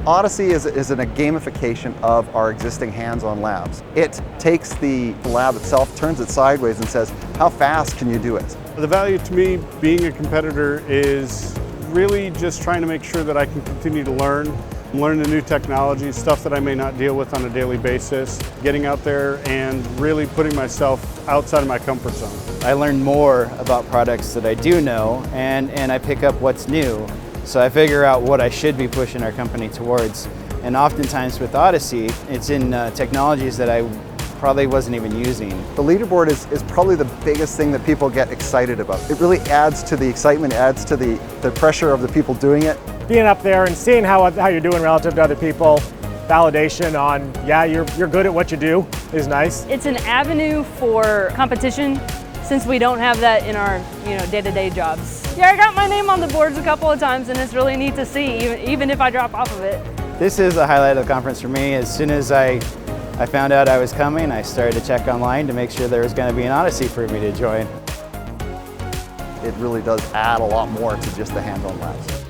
Odyssey is a gamification of our existing hands-on labs. It takes the lab itself, turns it sideways and says, how fast can you do it? The value to me being a competitor is really just trying to make sure that I can continue to learn the new technology, stuff that I may not deal with on a daily basis, getting out there and really putting myself outside of my comfort zone. I learn more about products that I do know and I pick up what's new. So I figure out what I should be pushing our company towards. And oftentimes with Odyssey, it's in technologies that I probably wasn't even using. The leaderboard is probably the biggest thing that people get excited about. It really adds to the excitement, adds to the pressure of the people doing it. Being up there and seeing how you're doing relative to other people, validation on, yeah, you're good at what you do is nice. It's an avenue for competition since we don't have that in our day-to-day jobs. Yeah, I got my name on the boards a couple of times and it's really neat to see, even if I drop off of it. This is the highlight of the conference for me. As soon as I found out I was coming, I started to check online to make sure there was going to be an Odyssey for me to join. It really does add a lot more to just the hands-on labs.